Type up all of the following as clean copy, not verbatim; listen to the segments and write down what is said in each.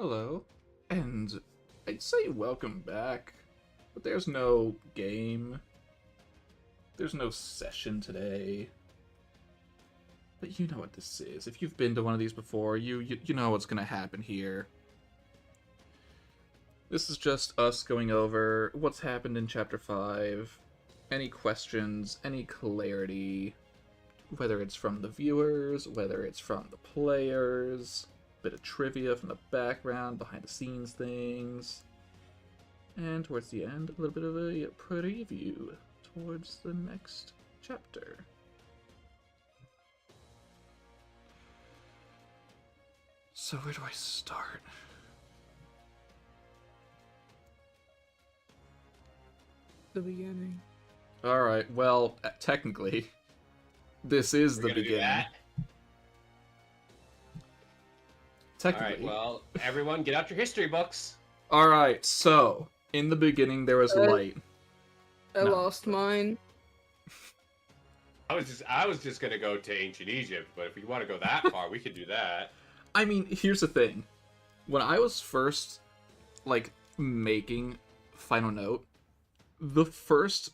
Hello, and I'd say welcome back, but there's no game, there's no session today. But you know what this is. If you've been to one of these before, you know what's gonna happen here. This is just us going over what's happened in Chapter 5, any questions, any clarity, whether it's from the viewers, whether it's from the players, bit of trivia from the background, behind the scenes things. And towards the end, a little bit of a preview towards the next chapter. So where do I start? The beginning. Alright, well, technically, this is the beginning. Technically. Alright, well, everyone get out your history books. Alright, so, in the beginning there was light. I No. lost mine. I was just gonna go to ancient Egypt, but if you want to go that far, we could do that. I mean, here's the thing. When I was first, making Final Note, the first,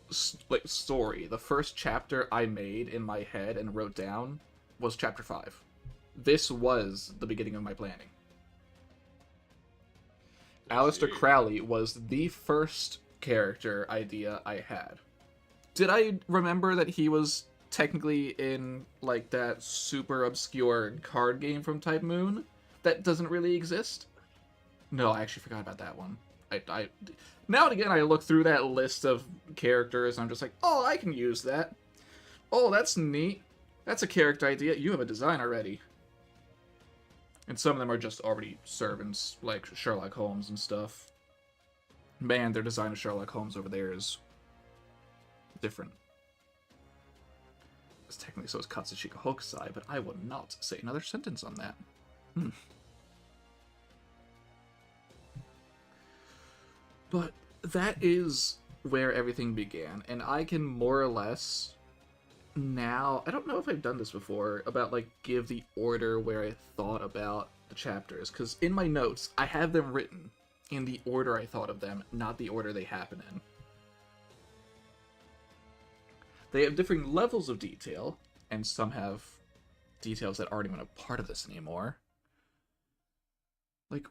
story, the first chapter I made in my head and wrote down was Chapter 5. This was the beginning of my planning. Aleister Crowley was the first character idea I had. Did I remember that he was technically in, that super obscure card game from Type Moon that doesn't really exist? No, I actually forgot about that one. I now and again, I look through that list of characters, and I'm just like, oh, I can use that. Oh, that's neat. That's a character idea. You have a design already. And some of them are just already servants, like Sherlock Holmes and stuff. Man, their design of Sherlock Holmes over there is different. It's technically so is Katsushika Hokusai, but I will not say another sentence on that. But that is where everything began, and I can more or less now, I don't know if I've done this before, about give the order where I thought about the chapters, because in my notes I have them written in the order I thought of them, not the order they happen in. They have different levels of detail, and some have details that aren't even a part of this anymore.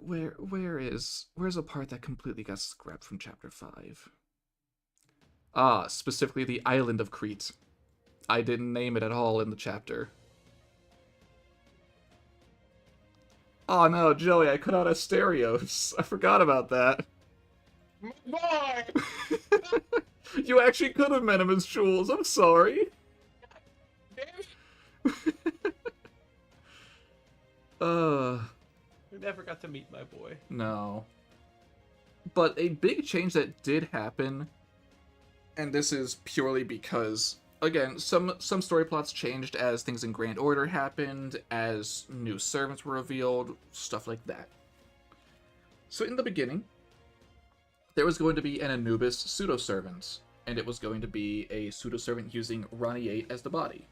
Where's a part that completely got scrapped from Chapter 5? Ah, specifically the island of Crete. I didn't name it at all in the chapter. Oh no, Joey, I cut out Asterios. I forgot about that. Boy! You actually could have met him as Jules. I'm sorry. We never got to meet my boy. No. But a big change that did happen, and this is purely because, again, some story plots changed as things in Grand Order happened, as new servants were revealed, stuff like that. So in the beginning, there was going to be an Anubis pseudo-servant, and it was going to be a pseudo-servant using Ronnie 8 as the body.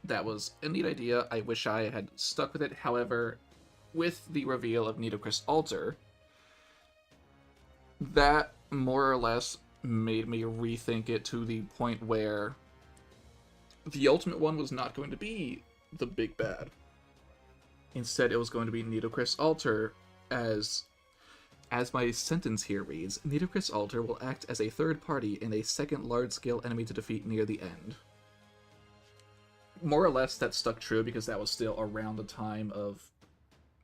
That was a neat idea. I wish I had stuck with it. However, with the reveal of Nitocris Alter, that more or less made me rethink it to the point where the Ultimate One was not going to be the big bad. Instead, it was going to be Nitocris Alter as my sentence here reads, Nitocris Alter will act as a third party and a second large-scale enemy to defeat near the end. More or less, that stuck true because that was still around the time of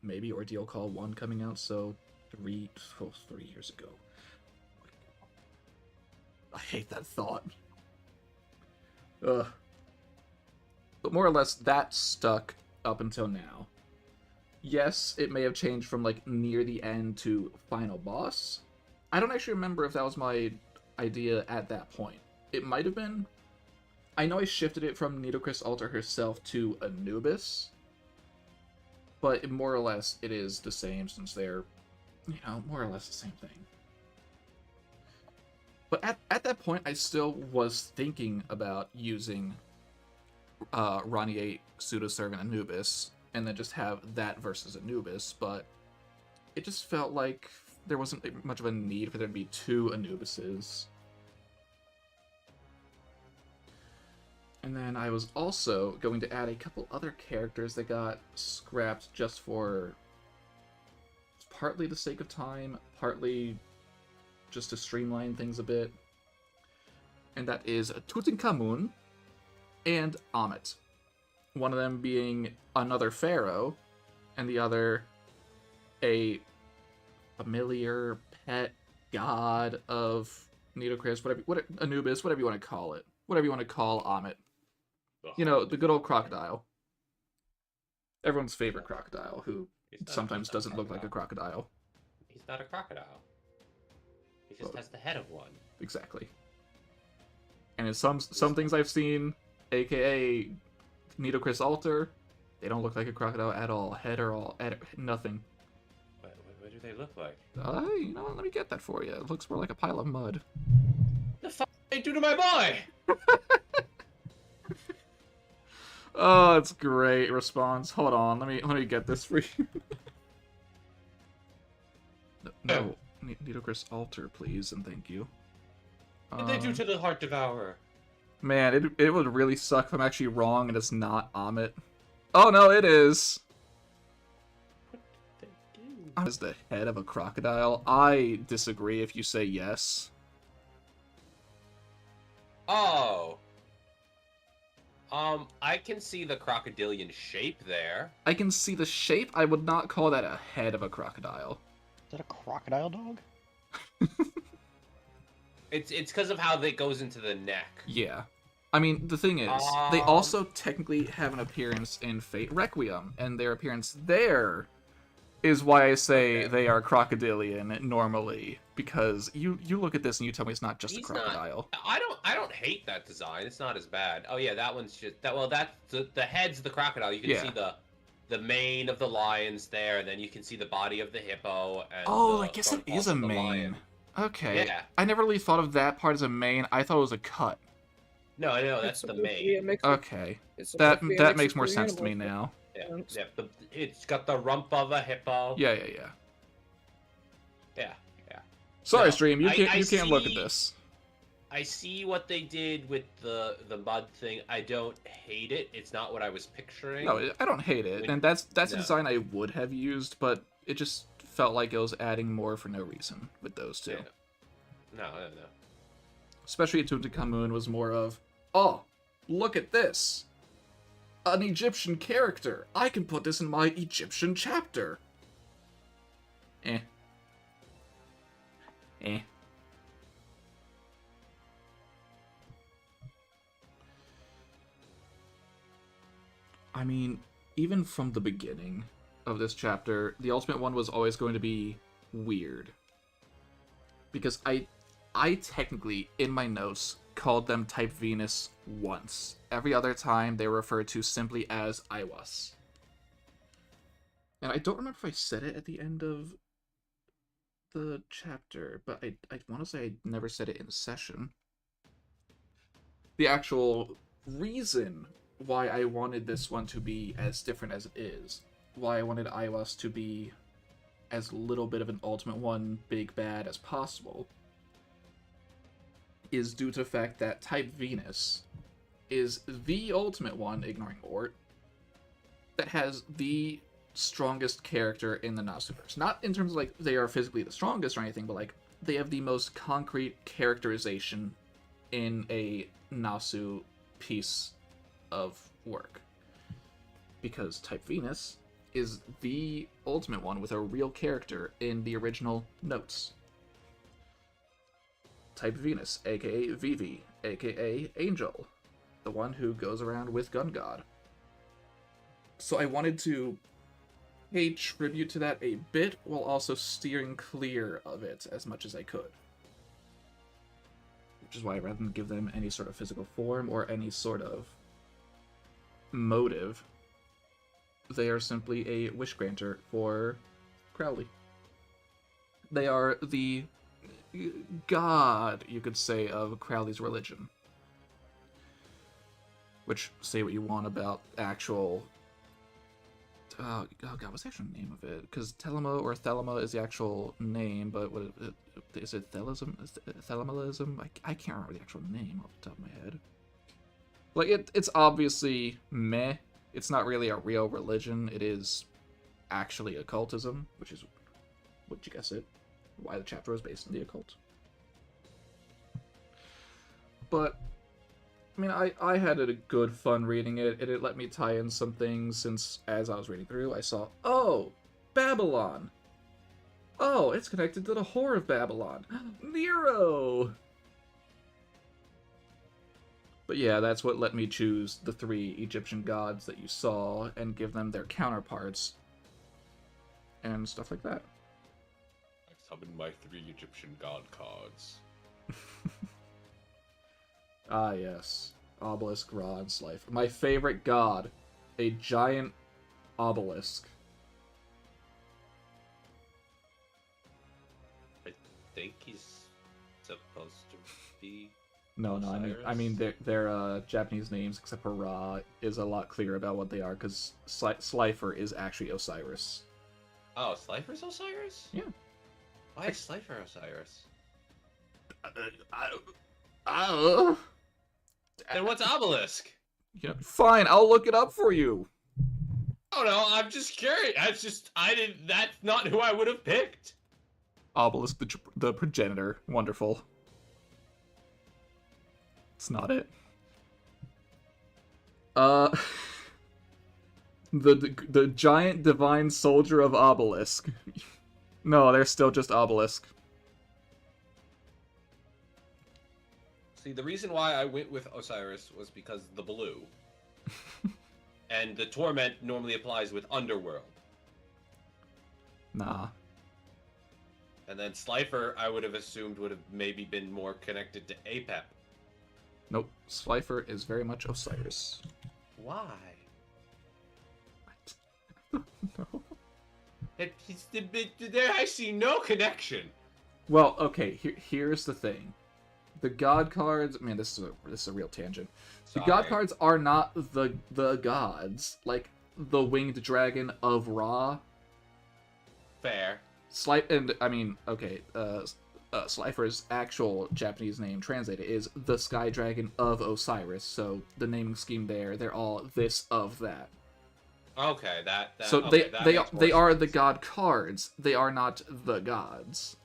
maybe Ordeal Call 1 coming out, so 3 years ago. I hate that thought. Ugh. But more or less, that stuck up until now. Yes, it may have changed from, near the end to final boss. I don't actually remember if that was my idea at that point. It might have been. I know I shifted it from Nitocris Alter herself to Anubis, but more or less it is the same since they're, more or less the same thing. But at that point, I still was thinking about using Ronnie 8 pseudo-servant Anubis, and then just have that versus Anubis, but it just felt like there wasn't much of a need for there to be two Anubises. And then I was also going to add a couple other characters that got scrapped just for partly the sake of time, partly just to streamline things a bit. And that is Tutankhamun and Ammit. One of them being another pharaoh, and the other a familiar pet god of Nitocris, Anubis, whatever you want to call it. Whatever you want to call Ammit. You know, the good old crocodile. Everyone's favorite crocodile, who sometimes doesn't look like a crocodile. He's not a crocodile. He just has the head of one. Exactly. And in some things I've seen, aka Nitocris Altar, they don't look like a crocodile at all. Head or all, nothing. What do they look like? You know what? Let me get that for you. It looks more like a pile of mud. The fuck did they do to my boy? Oh, it's great response. Hold on, let me get this for you. No, Nitocris Altar, please, and thank you. What did they do to the Heart Devourer? Man, it would really suck if I'm actually wrong and it's not Ammit. Oh no, it is. What did they do? Is the head of a crocodile? I disagree if you say yes. Oh. I can see the crocodilian shape there. I can see the shape. I would not call that a head of a crocodile. Is that a crocodile dog? It's because of how it goes into the neck. Yeah. I mean, the thing is, they also technically have an appearance in Fate Requiem, and their appearance there is why I say they are crocodilian normally, because you look at this and you tell me it's not just a crocodile. I don't hate that design. It's not as bad. Oh yeah, that one's just that. Well, that's the head's the crocodile. You can see the mane of the lion's there, and then you can see the body of the hippo. And I guess it is a mane. Lion. Okay. Yeah. I never really thought of that part as a mane. I thought it was a cut. No, that's the mane. Okay. That makes more sense to me now. Yeah. It's got the rump of a hippo. Yeah. Yeah. Sorry, No, Stream. You can't see, look at this. I see what they did with the mud thing. I don't hate it. It's not what I was picturing. No, I don't hate it, and that's a design I would have used, but it just felt like it was adding more for no reason with those two. Yeah. No. Especially Tutankhamun was more of, oh, look at this. An Egyptian character. I can put this in my Egyptian chapter. Eh. I mean, even from the beginning of this chapter, the Ultimate One was always going to be weird. Because I technically, in my notes, called them Type Venus once. Every other time, they were referred to simply as Aiwas. And I don't remember if I said it at the end of the chapter, but I want to say I never said it in session. The actual reason why I wanted this one to be as different as it is, why I wanted Aiwas to be as little bit of an Ultimate One big bad as possible, is due to the fact that Type Venus is the Ultimate One, ignoring Ort, that has the strongest character in the Nasuverse. Not in terms of, like, they are physically the strongest or anything, but, like, they have the most concrete characterization in a Nasu piece of work. Because Type Venus is the Ultimate One with a real character in the original notes. Type Venus, aka Vivi, aka Angel, the one who goes around with Gun God. So I wanted to pay tribute to that a bit, while also steering clear of it as much as I could. Which is why, rather than give them any sort of physical form or any sort of motive, they are simply a wish granter for Crowley. They are the god, you could say, of Crowley's religion. Which, say what you want about actual oh god, what's the actual name of it? Because Telema or Thelema is the actual name, but what is it? Thelism? Thelemalism? I can't remember the actual name off the top of my head. Like it's obviously meh. It's not really a real religion. It is actually occultism, which is, would you guess it? Why the chapter was based on the occult. But I mean, I had a good fun reading it. It let me tie in some things since, as I was reading through, I saw, oh, Babylon. Oh, it's connected to the Whore of Babylon. Nero! But yeah, that's what let me choose the 3 Egyptian gods that you saw and give them their counterparts and stuff like that. I summoned my 3 Egyptian god cards. Ah, yes. Obelisk, Ra, and Slifer. My favorite god. A giant obelisk. I think he's supposed to be... No, I mean their Japanese names, except for Ra, is a lot clearer about what they are, because Slifer is actually Osiris. Oh, Slifer's Osiris? Yeah. Why is Slifer Osiris? Then what's Obelisk? You know, fine, I'll look it up for you. Oh no, I'm just curious. That's not who I would have picked. Obelisk, the progenitor. Wonderful. It's not it. The giant divine soldier of Obelisk. No, they're still just Obelisk. See, the reason why I went with Osiris was because the blue. And the torment normally applies with Underworld. Nah. And then Slifer, I would have assumed would have maybe been more connected to Apep. Nope. Slifer is very much Osiris. Why? No. I see no connection. Well, okay, here's the thing. The god cards, man, this is a real tangent. The god cards are not the gods, like the winged dragon of Ra. Fair. Slifer's actual Japanese name translated is the Sky Dragon of Osiris. So the naming scheme there, they're all this of that. Okay, so okay, they are the god cards. They are not the gods.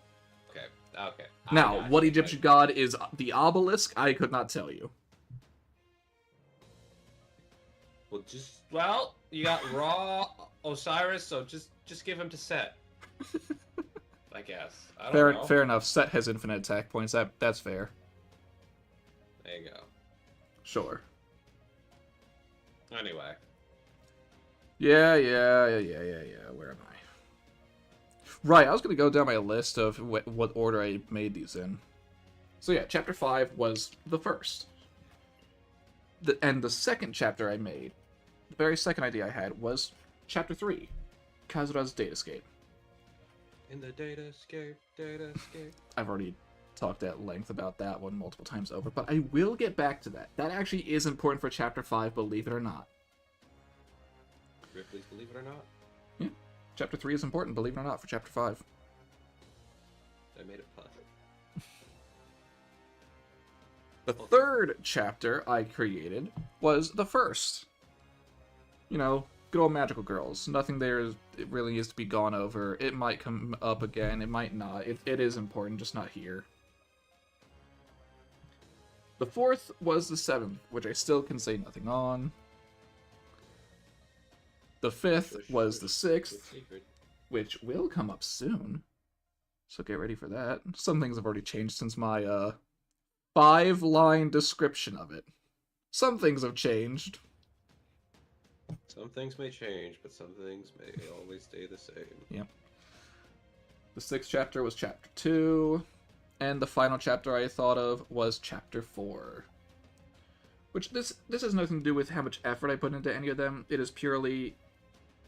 Okay. Now, what Egyptian god is the obelisk? I could not tell you. Well, you got Ra, Osiris, so just give him to Set. I guess. I don't know. Fair enough. Set has infinite attack points. That's fair. There you go. Sure. Anyway. Yeah. Where am I? Right, I was going to go down my list of what order I made these in. So yeah, Chapter 5 was the first. And the second chapter I made, the very second idea I had, was Chapter 3, Kazura's Datascape. In the datascape. I've already talked at length about that one multiple times over, but I will get back to that. That actually is important for Chapter 5, believe it or not. Ripley's Believe It or Not? Yeah. Chapter 3 is important, believe it or not, for Chapter 5. I made it fun. The third chapter I created was the first. You know, good old magical girls. Nothing there it really needs to be gone over. It might come up again, it might not. It is important, just not here. The fourth was the seventh, which I still can say nothing on. The fifth was the sixth, which will come up soon. So get ready for that. Some things have already changed since my 5-line description of it. Some things have changed. Some things may change, but some things may always stay the same. Yep. The sixth chapter was Chapter 2, and the final chapter I thought of was Chapter 4. Which, this has nothing to do with how much effort I put into any of them. It is purely...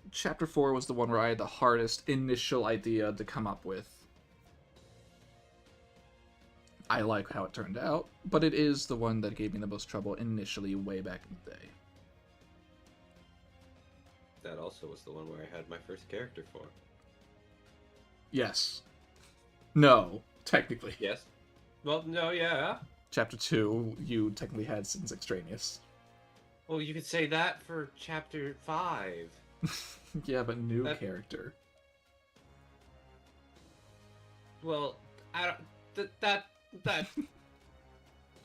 Chapter 4 was the one where I had the hardest initial idea to come up with. I like how it turned out, but it is the one that gave me the most trouble initially way back in the day. That also was the one where I had my first character for. Yes. No, technically. Yes. Well, no, yeah. Chapter 2, you technically had Sins Extraneous. Well, you could say that for chapter 5. Yeah, but new That- character. Well, I don't. That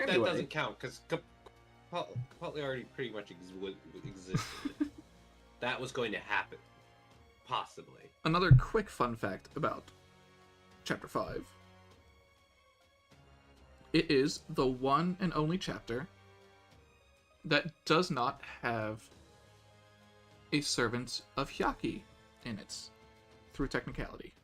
Anyway, doesn't count because Capaldi already pretty much existed. That was going to happen, possibly. another quick fun fact about Chapter 5. It is the one and only chapter that does not have a servant of Hyaki in it, through technicality.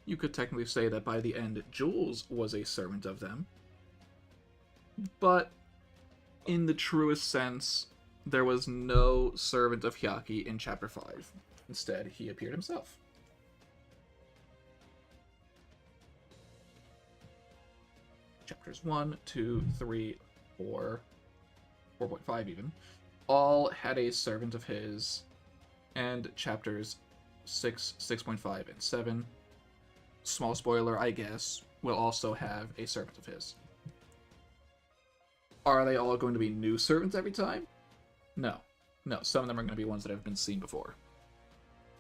You could technically say that by the end, Jules was a servant of them, but in the truest sense, there was no servant of Hyaki in Chapter 5. Instead, he appeared himself. Chapters 1, 2, 3, 4, 4.5 even, all had a servant of his, and chapters 6, 6.5, and 7, small spoiler, I guess, will also have a servant of his. Are they all going to be new servants every time? No. No, some of them are going to be ones that have been seen before.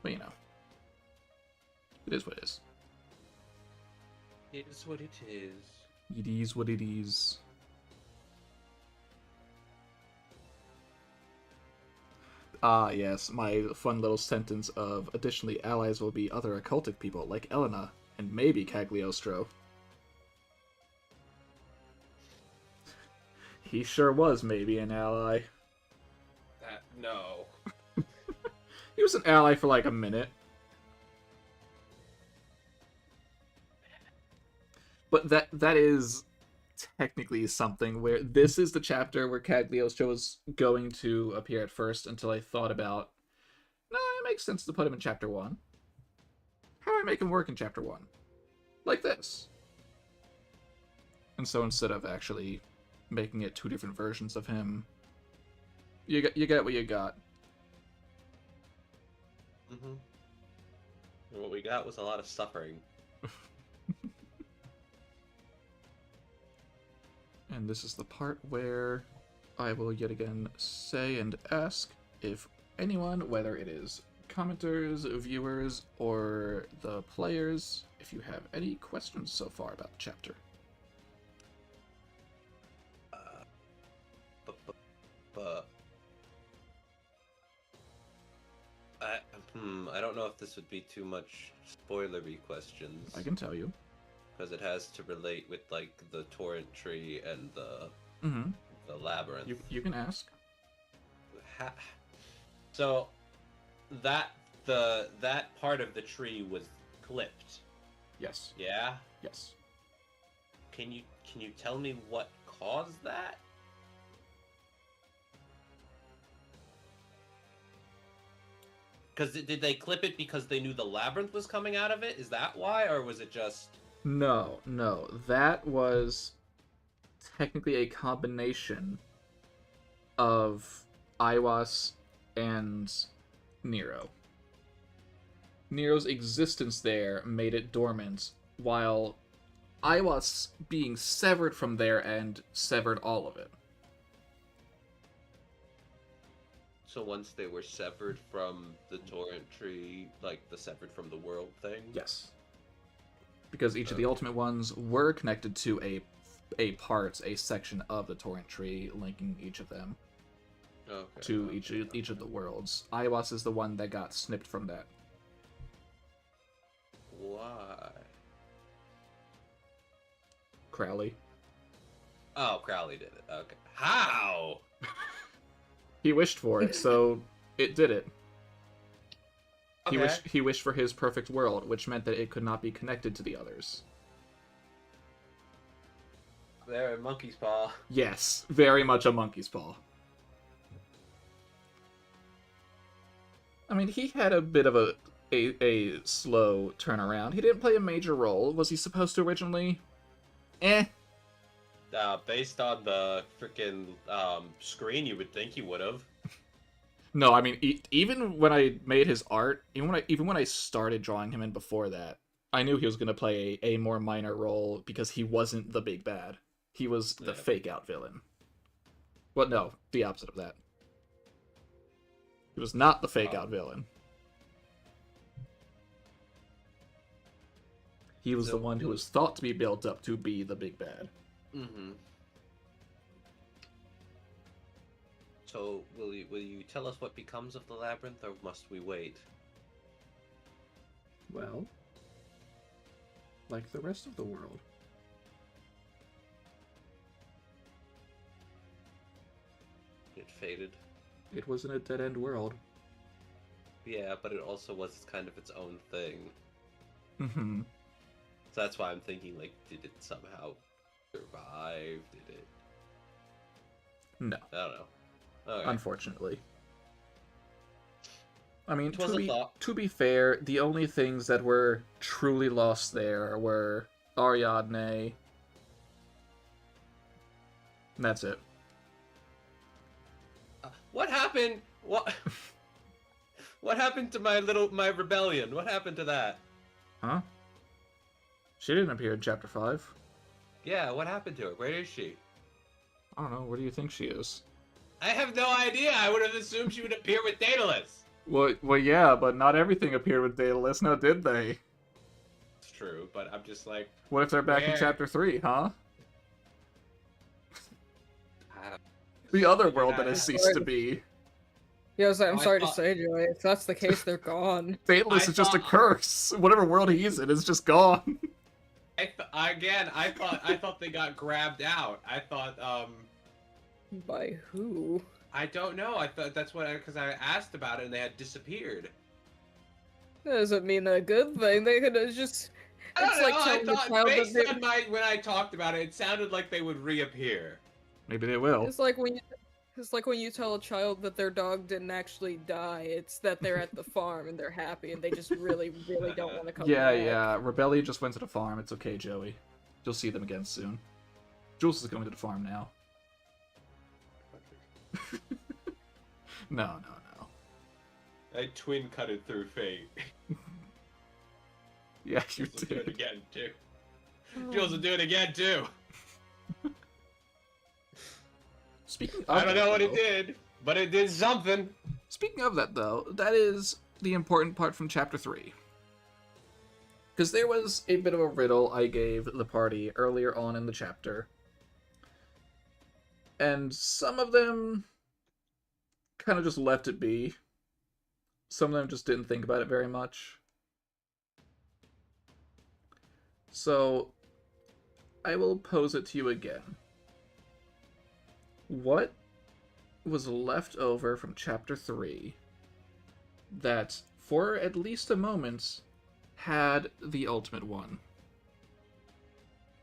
But, you know. It is what it is. It is what it is. It is what it is. Ah, yes, my fun little sentence of, additionally, allies will be other occultic people, like Elena, and maybe Cagliostro. He sure was maybe an ally. No. He was an ally for like a minute. But that is technically something where this is the chapter where Cagliostro was going to appear at first until I thought about, no, it makes sense to put him in chapter 1. How do I make him work in chapter 1? Like this. And so instead of actually making it two different versions of him, you get what you got. Mm-hmm. And what we got was a lot of suffering. And this is the part where I will yet again say and ask if anyone, whether it is commenters, viewers, or the players, if you have any questions so far about the chapter. I don't know if this would be too much spoilery questions. I can tell you. Because it has to relate with, like, the torrent tree and the labyrinth. You can ask. So, that part of the tree was clipped. Yes. Yeah. Yes. Can you tell me what caused that? Because did they clip it because they knew the labyrinth was coming out of it? Is that why, or was it just? No. That was technically a combination of Aiwas and Nero. Nero's existence there made it dormant, while Aiwas being severed from their end severed all of it. So once they were severed from the torrent tree, like the severed from the world thing? Yes. Because each of the ultimate ones were connected to a section of the torrent tree, linking each of them to each of the worlds. Aiwas is the one that got snipped from that. Why? Crowley. Oh, Crowley did it. Okay. How? He wished for it, so it did it. Okay. He wished for his perfect world, which meant that it could not be connected to the others. There, a monkey's paw. Yes, very much a monkey's paw. I mean, he had a bit of a slow turnaround. He didn't play a major role. Was he supposed to originally? Based on the freaking screen, you would think he would have. No, I mean, even when I made his art, even when I started drawing him in before that, I knew he was going to play a more minor role because he wasn't the big bad. He was the fake out villain. Well, no, the opposite of that. He was not the fake out villain. He was the one who was thought to be built up to be the big bad. Mm-hmm. So, will you tell us what becomes of the labyrinth, or must we wait? Well, like the rest of the world. It faded. It was in a dead-end world. Yeah, but it also was kind of its own thing. Mm-hmm. So that's why I'm thinking, like, did it somehow survive? Did it? No. I don't know. Okay. Unfortunately. I mean, It was a thought. to be fair, the only things that were truly lost there were Ariadne. And that's it. What happened? What? What happened to my rebellion? What happened to that? Huh? She didn't appear in Chapter 5. Yeah, what happened to her? Where is she? I don't know, where do you think she is? I have no idea. I would have assumed she would appear with Daedalus. Well, yeah, but not everything appeared with Daedalus, now did they? It's true, but I'm just like, What if they're back in Where? Chapter 3, huh? I don't- The other world that Yeah, has ceased to be. Yeah, I'm I sorry to thought- say, Joey. If that's the case, they're gone. Daedalus I is just a thought- curse. Whatever world he's in is just gone. I thought they got grabbed out. I thought, By who? I don't know. I thought that's what, because I asked about it and they had disappeared. That doesn't mean a good thing. They could have just. I don't It's know. like I telling the thought child that based they. on when I talked about it, it sounded like they would reappear. Maybe they will. It's like when you tell a child that their dog didn't actually die. It's that they're at the farm and they're happy and they just really, really don't want to come Yeah, back. yeah. Rebellion just went to the farm. It's okay, Joey. You'll see them again soon. Jules is going to the farm now. No. I twin cutted through fate. Yeah, you Jules will do it did. again too. Oh. Jules will do it again too. Speaking of I don't that, know what it though- did, but it did something. Speaking of that, though, that is the important part from Chapter 3. Because there was a bit of a riddle I gave the party earlier on in the chapter. And some of them kind of just left it be. Some of them just didn't think about it very much. So, I will pose it to you again. What was left over from Chapter 3 that, for at least a moment, had the Ultimate One?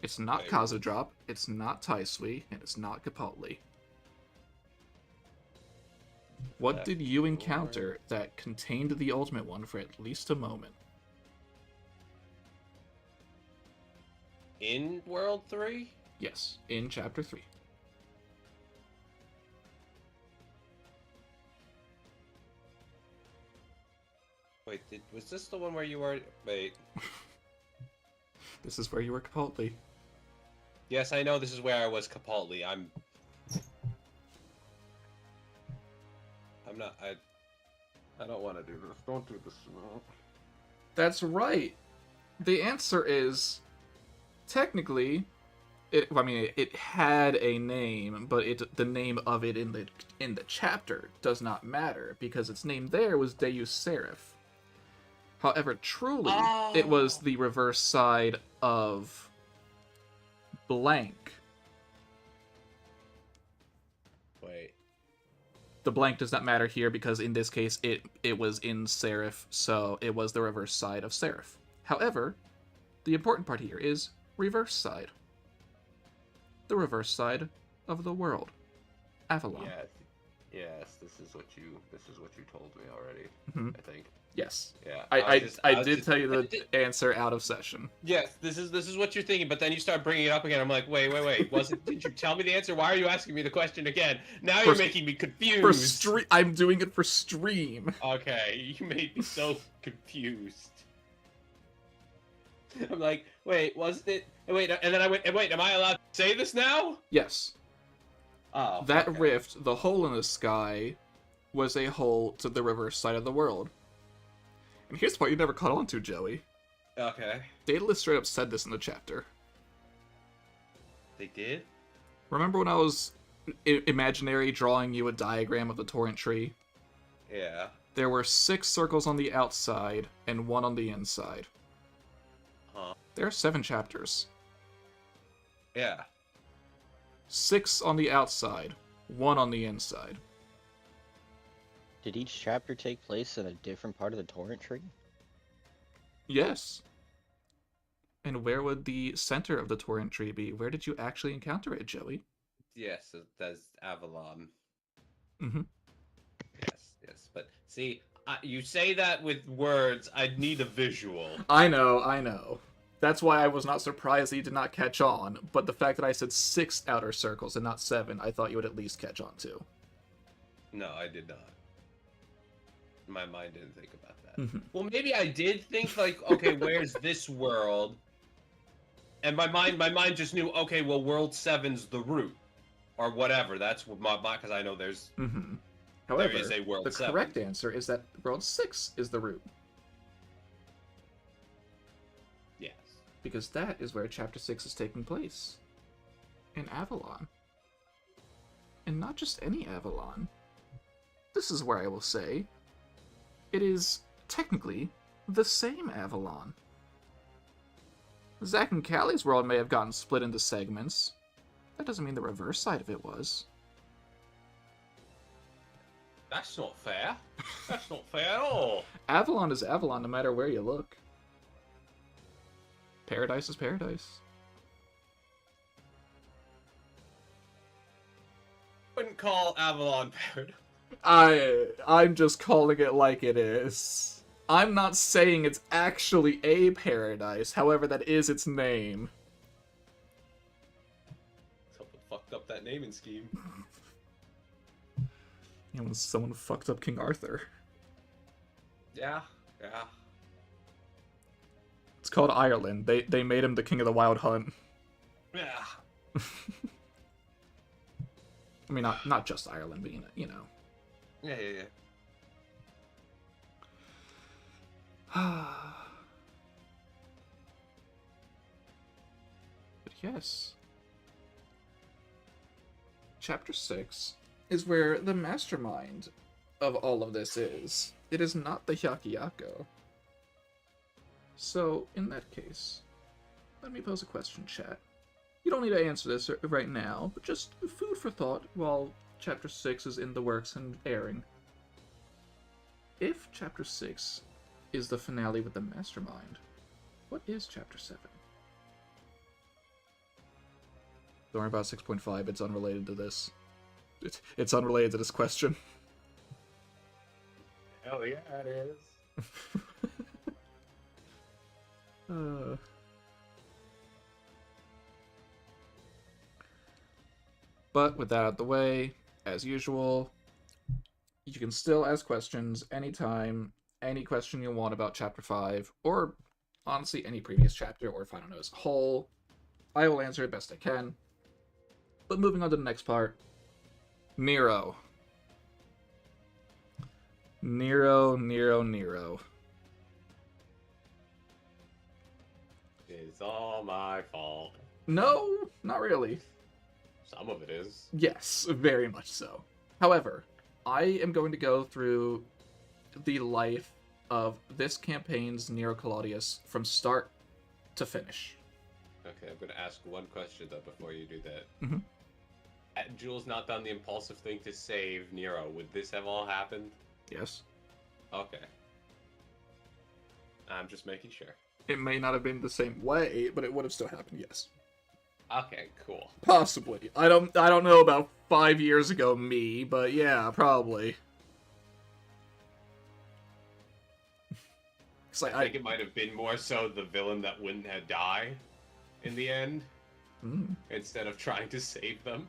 It's not Wait. Khazad-dût, it's not Taisui, and it's not Capaldi. What Left did you over. encounter that contained the Ultimate One for at least a moment? In World 3? Yes, in Chapter 3. Wait, was this the one where you were... Wait. This is where you were Capaldi. Yes, I know this is where I was Capaldi. I'm not. I don't want to do this. Don't do this. No. That's right. The answer is technically it had a name, but the name of it in the chapter does not matter because its name there was Deus Seraph. However, truly it was the reverse side of blank. Wait. The blank does not matter here because in this case it was in Seraph, so it was the reverse side of Seraph. However, the important part here is reverse side. The reverse side of the world. Avalon. Yes, this is what you told me already. Mhm. I think. Yes. Yeah. I did tell you the answer out of session. Yes, this is what you're thinking, but then you start bringing it up again. I'm like, wait. Did you tell me the answer? Why are you asking me the question again? Now you're making me confused. I'm doing it for stream. Okay, you made me so confused. I'm like, wait, wasn't it? Wait, and then I went, wait, am I allowed to say this now? Yes. Oh. That okay. rift, the hole in the sky, was a hole to the reverse side of the world. And here's the part you never caught on to, Joey. Okay. Daedalus straight up said this in the chapter. They did? Remember when I was imaginary drawing you a diagram of the torrent tree? Yeah. There were 6 circles on the outside and 1 on the inside. Huh. There are 7 chapters. Yeah. 6 on the outside, 1 on the inside. Did each chapter take place in a different part of the torrent tree? Yes. And where would the center of the torrent tree be? Where did you actually encounter it, Joey? Yes, that's Avalon. Mm-hmm. Yes. But see, you say that with words. I need a visual. I know. That's why I was not surprised that you did not catch on. But the fact that I said 6 outer circles and not 7, I thought you would at least catch on to. No, I did not. My mind didn't think about that. Mm-hmm. Well, maybe I did think like, okay, where's this world? And my mind just knew, okay, well, World 7's the root, or whatever. That's what my because I know there's. Mm-hmm. However, there is a World the 7. correct answer is that World 6 is the root. Yes. Because that is where Chapter 6 is taking place. In Avalon. And not just any Avalon. This is where I will say, it is technically the same Avalon. Zack and Callie's world may have gotten split into segments. That doesn't mean the reverse side of it was. That's not fair. That's not fair at all. Avalon is Avalon no matter where you look. Paradise is paradise. Wouldn't call Avalon paradise. I'm just calling it like it is. I'm not saying it's actually a paradise, however that is its name. Someone fucked up that naming scheme. You know, when someone fucked up King Arthur. Yeah. It's called Ireland. They made him the king of the Wild Hunt. Yeah. I mean, not just Ireland, but you know. Yeah. But yes. Chapter 6 is where the mastermind of all of this is. It is not the Hyakuyaku. So, in that case, let me pose a question, chat. You don't need to answer this right now, but just food for thought while Chapter 6 is in the works and airing. If Chapter 6 is the finale with the mastermind, what is Chapter 7? Don't worry about 6.5, it's unrelated to this. It's unrelated to this question. Hell yeah, it is. But with that out of the way, as usual, you can still ask questions anytime, any question you want about Chapter 5, or honestly any previous chapter, or if I don't know as a whole. I will answer it best I can. But moving on to the next part, Nero. Nero. It's all my fault. No, not really. Some of it is. Yes, very much so. However, I am going to go through the life of this campaign's Nero Claudius from start to finish. Okay, I'm gonna ask one question though before you do that. Mhm. Had Jules not done the impulsive thing to save Nero, would this have all happened? Yes. Okay. I'm just making sure. It may not have been the same way, but it would have still happened, yes. Okay, cool. Possibly. I don't know about 5 years ago me, but yeah, probably. 'Cause I think it might have been more so the villain that wouldn't have died in the end, instead of trying to save them.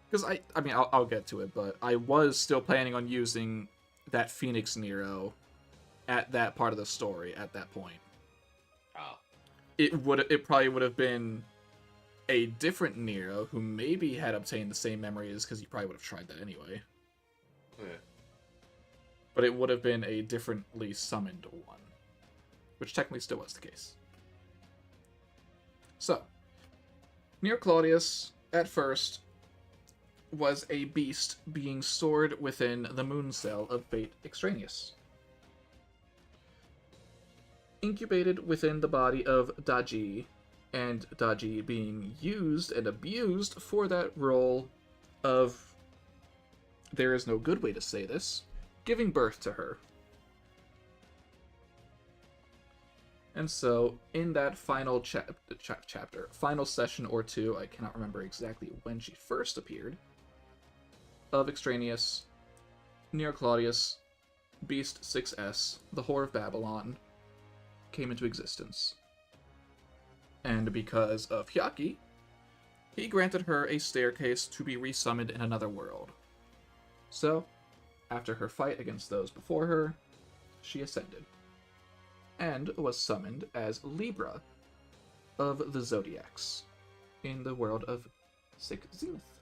Because I mean, I'll get to it, but I was still planning on using that Phoenix Nero at that part of the story at that point. Oh. It probably would have been a different Nero who maybe had obtained the same memories, because he probably would have tried that anyway. Yeah. But it would have been a differently summoned one, which technically still was the case. So, Nero Claudius, at first, was a beast being stored within the moon cell of Fate Extraneous. Incubated within the body of Daji, and Daji being used and abused for that role of, there is no good way to say this, giving birth to her. And so, in that final chapter, final session or two, I cannot remember exactly when she first appeared, of Extraneous, Nero Claudius, Beast 6S, the Whore of Babylon, came into existence. And because of Hyaki, he granted her a staircase to be resummoned in another world. So, after her fight against those before her, she ascended, and was summoned as Libra of the Zodiacs, in the world of Sick Zenith.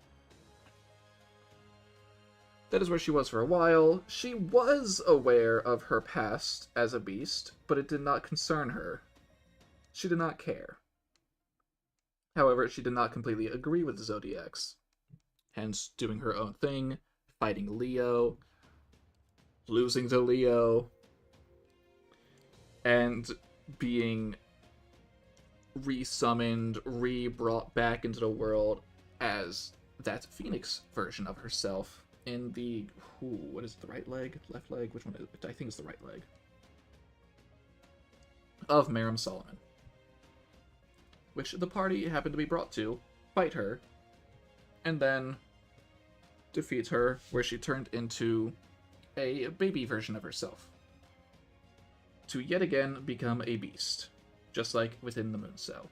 That is where she was for a while. She was aware of her past as a beast, but it did not concern her. She did not care. However, she did not completely agree with the Zodiacs, hence doing her own thing, fighting Leo, losing to Leo, and being resummoned, re-brought back into the world as that Phoenix version of herself in the, what is it, the right leg? Left leg? Which one is it? I think it's the right leg. Of Maram Solomon. Which the party happened to be brought to, fight her, and then defeat her, where she turned into a baby version of herself. To yet again become a beast, just like within the Moon Cell.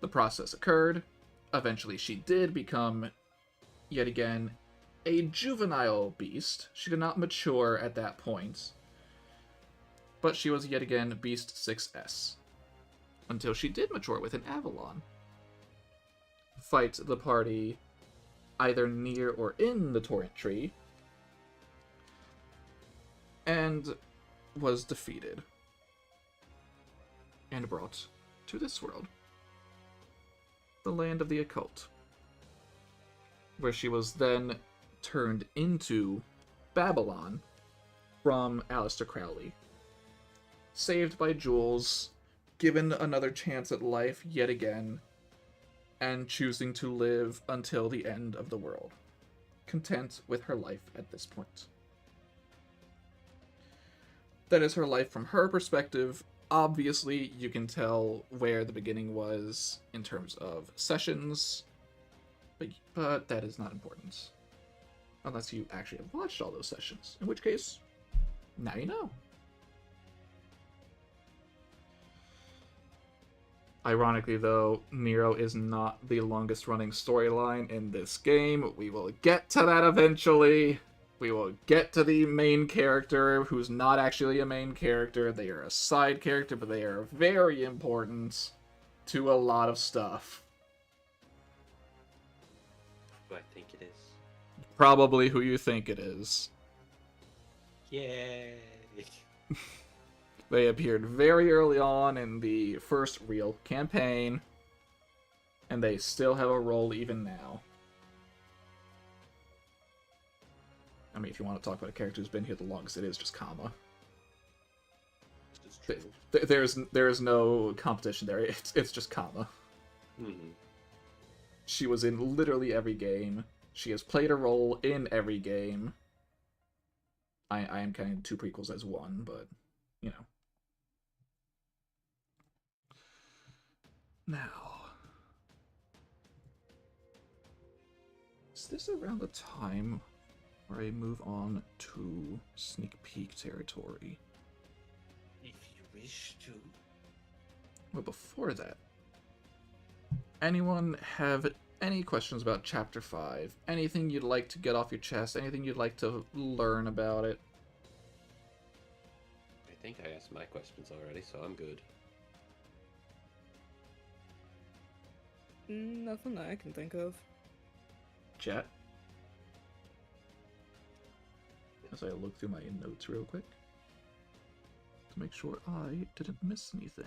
The process occurred. Eventually she did become, yet again, a juvenile beast. She did not mature at that point, but she was yet again Beast 6S. Until she did mature within Avalon. Fight the party either near or in the Torrent Tree, and was defeated and brought to this world, the land of the occult, where she was then turned into Babylon from Aleister Crowley, saved by Jules, given another chance at life yet again, and choosing to live until the end of the world, content with her life at this point. That is her life from her perspective. Obviously, you can tell where the beginning was in terms of sessions, but that is not important. Unless you actually have watched all those sessions, in which case, now you know. Ironically, though, Nero is not the longest running storyline in this game. We will get to that eventually. We will get to the main character, who's not actually a main character. They are a side character, but they are very important to a lot of stuff. Who I think it is. Probably who you think it is. Yay! They appeared very early on in the first real campaign, and they still have a role even now. I mean, if you want to talk about a character who's been here the longest, it is just Kama. It's true. There is no competition there. It's just Kama. Mm-hmm. She was in literally every game. She has played a role in every game. I am counting 2 prequels as one, but, you know. Now, is this around the time before I move on to sneak peek territory. If you wish to. But before that, anyone have any questions about Chapter 5? Anything you'd like to get off your chest? Anything you'd like to learn about it? I think I asked my questions already, so I'm good. Nothing that I can think of. Chat? As I look through my notes real quick to make sure I didn't miss anything.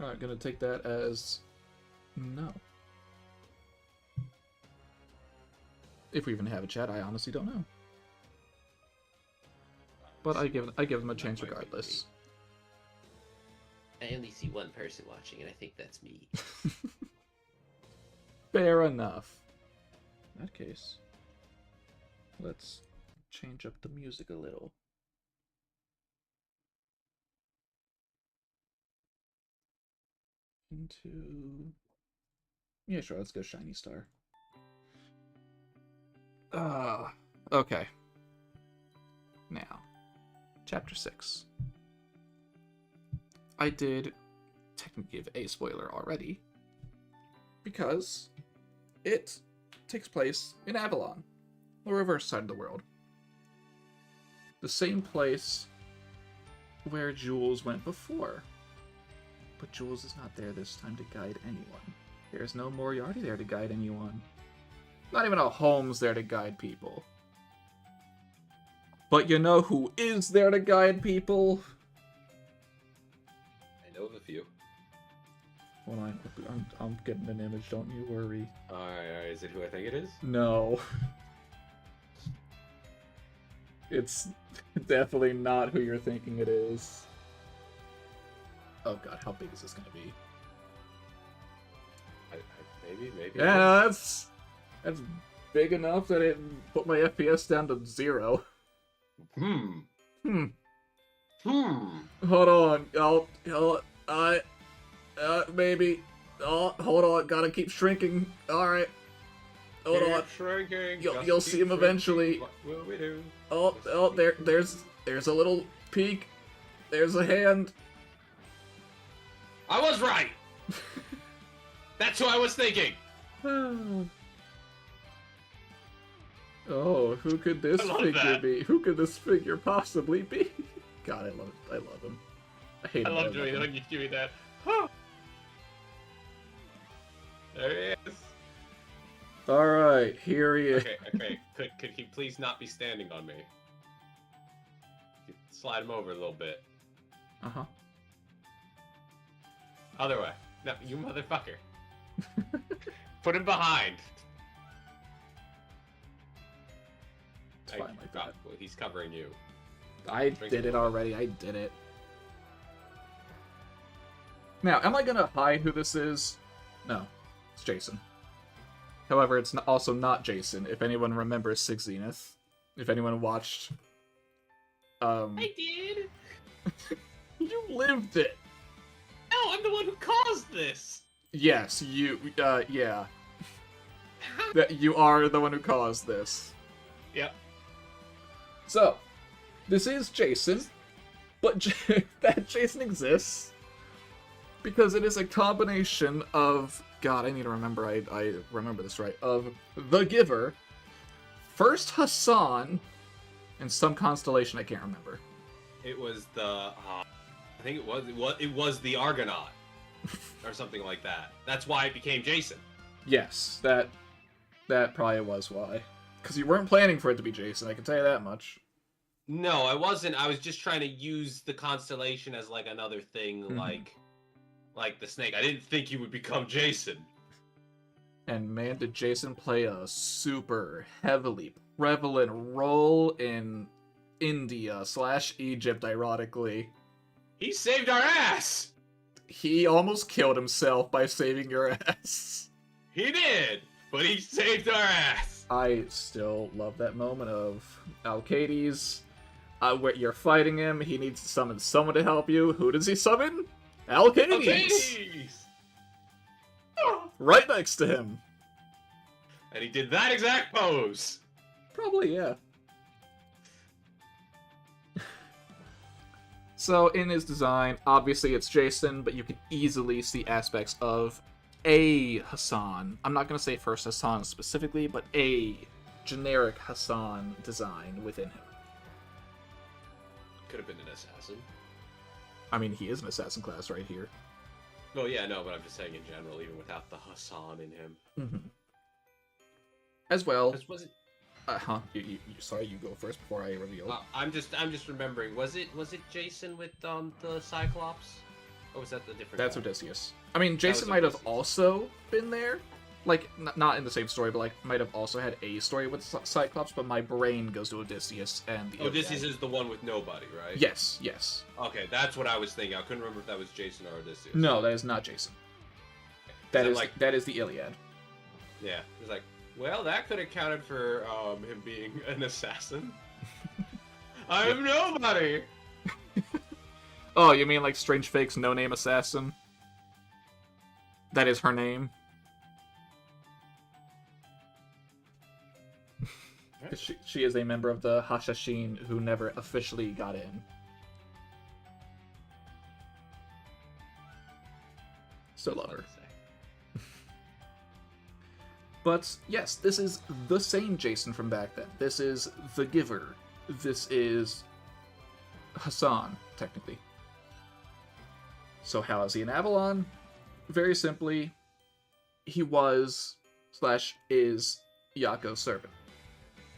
Alright, gonna take that as no. If we even have a chat, I honestly don't know. But I give them a chance regardless. I only see one person watching, and I think that's me. Fair enough. In that case, let's change up the music a little. Into... Yeah, sure, let's go Shiny Star. Okay. Now, Chapter 6. I did technically give a spoiler already, because it takes place in Avalon, the reverse side of the world. The same place where Jules went before. But Jules is not there this time to guide anyone. There's no Moriarty there to guide anyone. Not even a Holmes there to guide people. But you know who is there to guide people? I know of a few. Hold on, I'm getting an image, don't you worry. Alright, is it who I think it is? No. It's definitely not who you're thinking it is. Oh god, how big is this gonna be? Maybe. Yeah, that's big enough that it put my FPS down to 0. Maybe. Hold on, maybe. Oh, hold on, gotta keep shrinking. Alright. Hold on. Shrinking. You'll see him eventually. What will we do? Oh, there's a little peek. There's a hand. I was right! That's who I was thinking! Oh, who could this I love figure that. be? Who could this figure possibly be? God, I love it. I love him. I hate him. I love but doing him. that when you do that. There he is. Alright, here he is. Okay. Could he please not be standing on me? Slide him over a little bit. Uh-huh. Other way. No, you motherfucker. Put him behind. It's fine like that. Well, he's covering you. I did it already. I did it. Now, am I gonna hide who this is? No. It's Jason. However, it's also not Jason, if anyone remembers Six Zenith. If anyone watched... I did! You lived it! No, I'm the one who caused this! Yes, you, yeah. That you are the one who caused this. Yep. So, this is Jason, but that Jason exists because it is a combination of... God, I need to remember, I remember this right. Of The Giver, first Hassan, and some constellation I can't remember. It was the... I think it was the Argonaut. Or something like that. That's why it became Jason. Yes, that probably was why. Because you weren't planning for it to be Jason, I can tell you that much. No, I wasn't. I was just trying to use the constellation as like another thing, like the snake. I didn't think he would become Jason. And man, did Jason play a super heavily prevalent role in India / Egypt, ironically. He saved our ass! he almost killed himself by saving your ass. He did, but he saved our ass. I still love that moment of Alcades. Where you're fighting him, he needs to summon someone to help you. Who does he summon? Alcades! Hades! Right next to him. And he did that exact pose. Probably, yeah. So, in his design, obviously it's Jason, but you can easily see aspects of a Hassan. I'm not going to say first Hassan specifically, but a generic Hassan design within him. Could have been an assassin. I mean, he is an assassin class right here. Oh yeah, no, but I'm just saying in general, even without the Hassan in him. Mm-hmm. As well. Was it? Sorry, you go first before I reveal. I'm just remembering. Was it Jason with the Cyclops, or was that the different? That's guy? Odysseus. I mean, Jason was might have Odysseus. also been there. Like, not in the same story, but like, might have also had a story with Cyclops, but my brain goes to Odysseus and the Odysseus Iliad. is the one with nobody, right? Yes, yes. Okay, that's what I was thinking. I couldn't remember if that was Jason or Odysseus. No, that is not Jason. That is that is the Iliad. Yeah, it's like, well, that could have counted for him being an assassin. I'm nobody. Oh, you mean like Strange Fake's no-name assassin? That is her name? She is a member of the Hashashin who never officially got in. Still love her. But yes, this is the same Jason from back then. This is the Giver. This is Hassan, technically. So how is he in Avalon? Very simply, he was / is Yako's servant.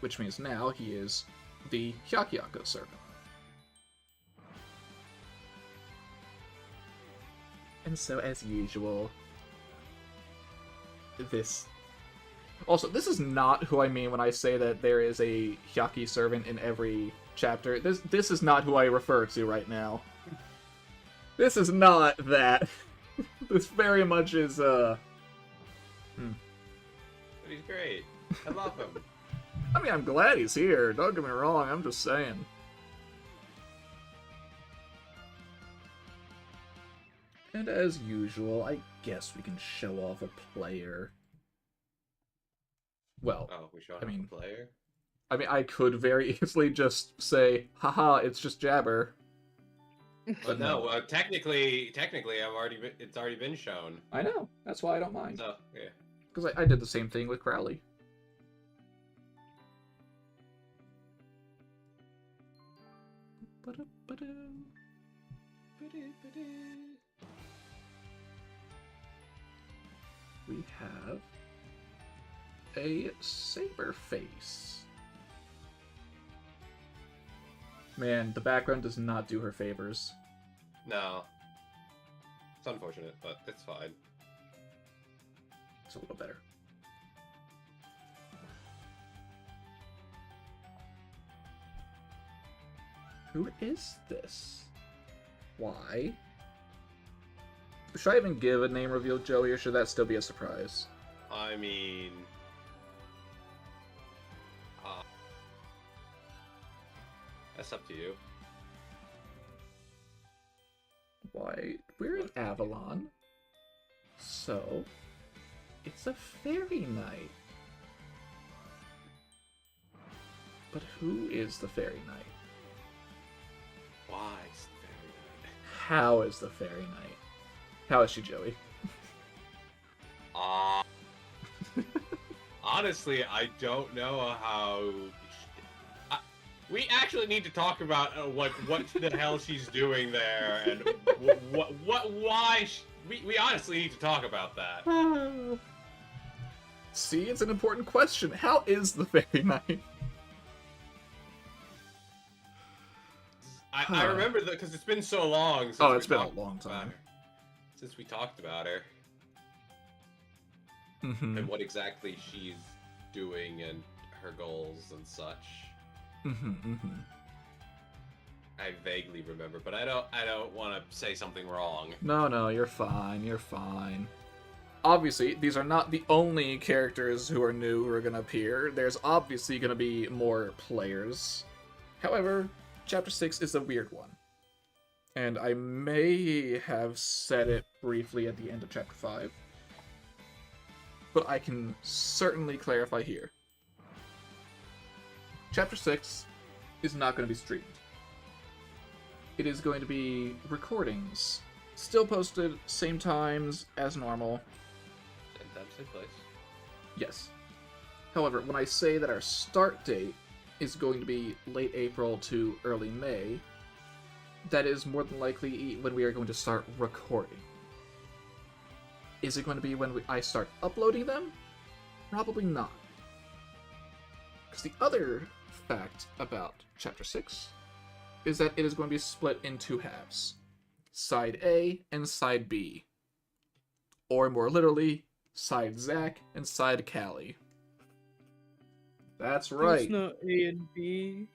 Which means now he is the Hyakyako servant. And so, as usual, this... Also, this is not who I mean when I say that there is a Hyaki servant in every chapter. This is not who I refer to right now. This is not that. This very much is, But he's great. I love him. I mean, I'm glad he's here. Don't get me wrong, I'm just saying. And as usual, I guess we can show off a player. Well, Oh, we showed I off mean- a player. I mean, I could very easily just say, haha, it's just Jabber. But no, technically, it's already been shown. I know. That's why I don't mind. So yeah. Because I did the same thing with Crowley. We have a Saberface. Man, the background does not do her favors. No. It's unfortunate, but it's fine. It's a little better. Who is this? Why? Should I even give a name reveal, Joey, or should that still be a surprise? I mean, that's up to you. Why? We're in Avalon. So, it's a fairy knight. But who is the fairy knight? Why is the fairy knight? How is the fairy knight? How is she, Joey? Honestly, I don't know how. We actually need to talk about what the hell she's doing there, and why. We honestly need to talk about that. See, it's an important question. How is the fairy knight? I remember that because it's been so long. Since Oh, it's we been a talked long about time. her. Since we talked about her Mm-hmm. and what exactly she's doing and her goals and such. Mm-hmm, mm-hmm. I vaguely remember, but I don't want to say something wrong. No, you're fine. You're fine. Obviously, these are not the only characters who are new who are going to appear. There's obviously going to be more players. However, Chapter 6 is a weird one. And I may have said it briefly at the end of Chapter 5. But I can certainly clarify here. Chapter 6 is not going to be streamed. It is going to be recordings. Still posted, same times as normal. Same time, same place. Yes. However, when I say that our start date is going to be late April to early May, that is more than likely when we are going to start recording. Is it going to be when I start uploading them? Probably not. Because the other fact about Chapter 6 is that it is going to be split in two halves. Side A and Side B. Or more literally, Side Zack and Side Callie. That's right. It's not A and B.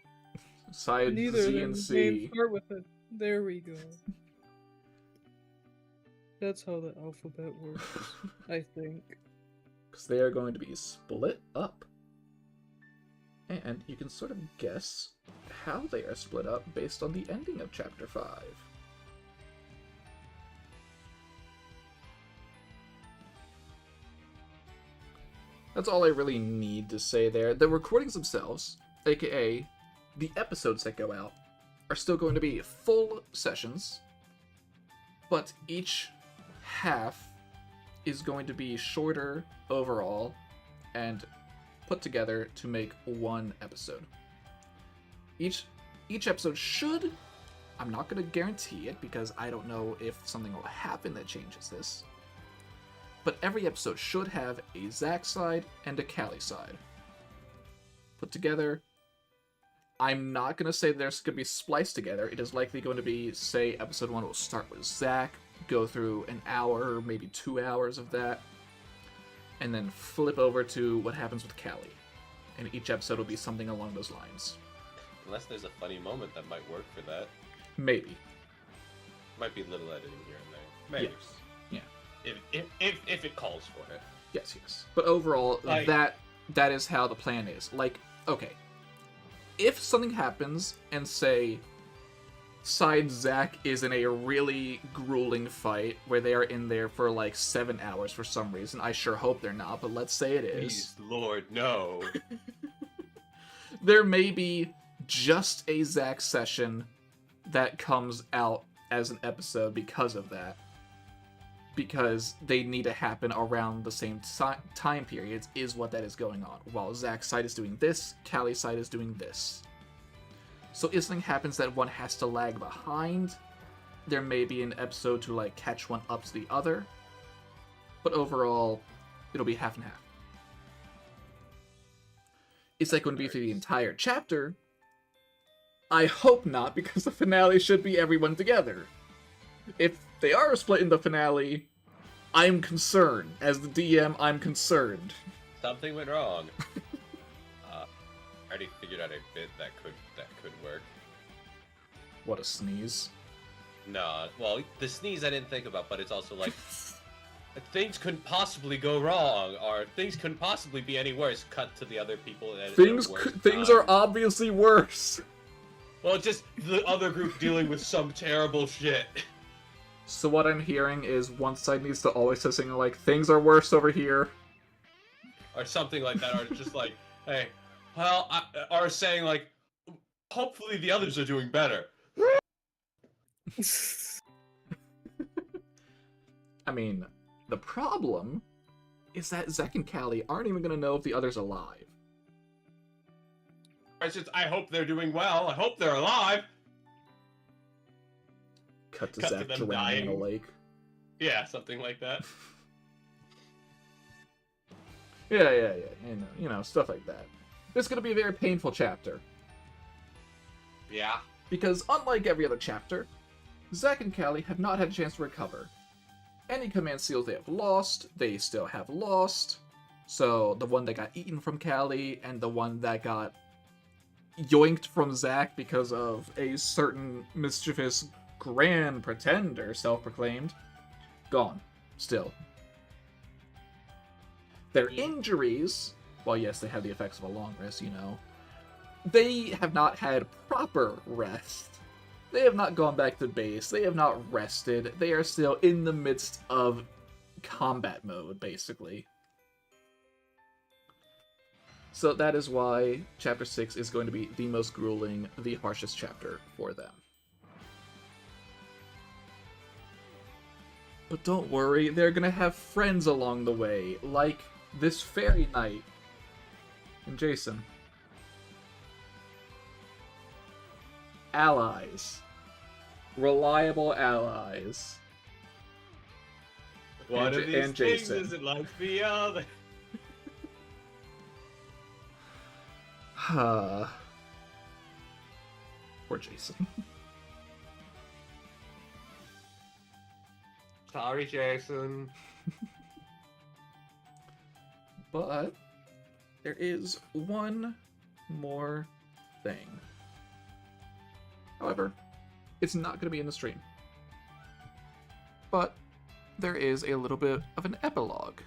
Side Neither Z of and them C. start with it. There we go. That's how the alphabet works, I think. Because they are going to be split up. And you can sort of guess how they are split up based on the ending of Chapter 5. That's all I really need to say there. The recordings themselves, aka the episodes that go out, are still going to be full sessions, but each half is going to be shorter overall and put together to make one episode. Each episode should, I'm not going to guarantee it because I don't know if something will happen that changes this, but every episode should have a Zack side and a Callie side put together. I'm not going to say they're going to be spliced together. It is likely going to be, say, episode 1 will start with Zack, go through an hour or maybe 2 hours of that, and then flip over to what happens with Callie. And each episode will be something along those lines. Unless there's a funny moment that might work for that. Maybe. Might be a little editing here and there. Maybe. Yes. Yeah. If it calls for it. Yes. But overall, Like- that is how the plan is. Like, okay. If something happens and, say, Side Zack is in a really grueling fight where they are in there for like 7 hours for some reason, I sure hope they're not, but let's say it is. Please, Lord, no. There may be just a Zack session that comes out as an episode because of that. Because they need to happen around the same time periods is what that is going on. While Zack's side is doing this, Callie's side is doing this. So if something happens that one has to lag behind, there may be an episode to like catch one up to the other. But overall, it'll be half and half. Is that going to be for the entire chapter? I hope not, because the finale should be everyone together. If they are split in the finale, I'm concerned. As the DM, I'm concerned. Something went wrong. I already figured out a bit that could work. What a sneeze. No, well, the sneeze I didn't think about, but it's also like things couldn't possibly go wrong, or things couldn't possibly be any worse. Cut to the other people. Things are obviously worse. Well, just the other group dealing with some terrible shit. So what I'm hearing is one side needs to always say something like, things are worse over here. Or something like that, or just like, hey, well, or saying like, hopefully the others are doing better. I mean, the problem is that Zack and Callie aren't even going to know if the other's alive. It's just, I hope they're doing well. I hope they're alive. Cut to Cut to Zack them drowning in a dying. lake. Yeah, something like that. Yeah, you know, stuff like that. This is going to be a very painful chapter. Yeah. Because unlike every other chapter, Zack and Callie have not had a chance to recover. Any command seals they have lost, they still have lost. So the one that got eaten from Callie and the one that got yoinked from Zack because of a certain mischievous grand pretender, self-proclaimed, gone. Still. Their injuries, while yes, they have the effects of a long rest, you know, they have not had proper rest. They have not gone back to base. They have not rested. They are still in the midst of combat mode, basically. So that is why Chapter 6 is going to be the most grueling, the harshest chapter for them. But don't worry, they're gonna have friends along the way, like this fairy knight and Jason. Allies. Reliable allies. One And of Ja- these and things Jason. isn't like the other. Poor Jason. Sorry, Jason. But there is one more thing. However, it's not going to be in the stream. But there is a little bit of an epilogue.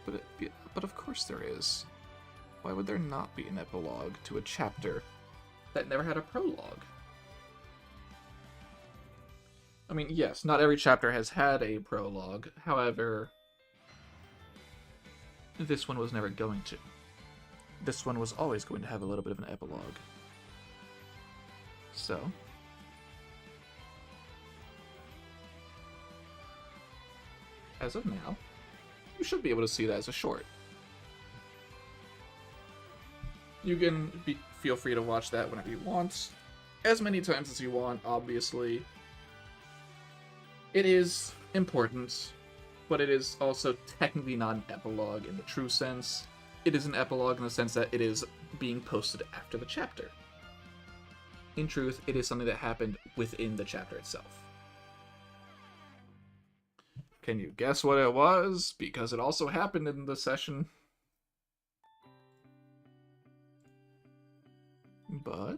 But of course there is. Why would there not be an epilogue to a chapter that never had a prologue? I mean, yes, not every chapter has had a prologue. However, this one was never going to. This one was always going to have a little bit of an epilogue. So, as of now, you should be able to see that as a short. You can feel free to watch that whenever you want, as many times as you want, obviously. It is important, but it is also technically not an epilogue in the true sense. It is an epilogue in the sense that it is being posted after the chapter. In truth, it is something that happened within the chapter itself. Can you guess what it was? Because it also happened in the session. But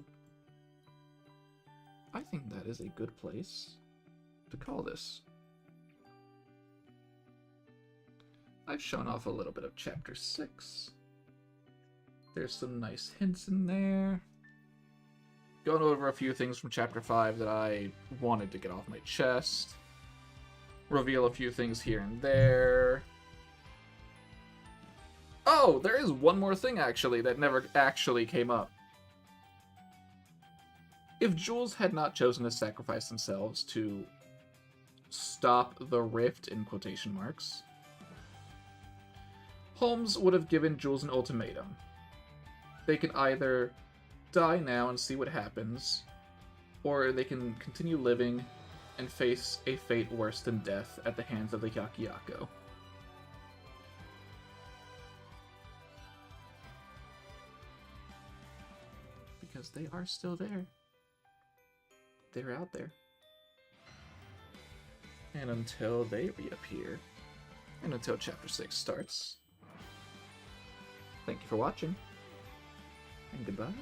I think that is a good place to call this. I've shown off a little bit of Chapter 6. There's some nice hints in there. Gone over a few things from Chapter 5 that I wanted to get off my chest. Reveal a few things here and there. Oh, there is one more thing actually that never actually came up. If Jules had not chosen to sacrifice themselves to stop the rift, in quotation marks, Holmes would have given Jules an ultimatum. They can either die now and see what happens, or they can continue living and face a fate worse than death at the hands of the Yakiako. Because they are still there. They're out there. And until they reappear, and until Chapter 6 starts, thank you for watching, and goodbye.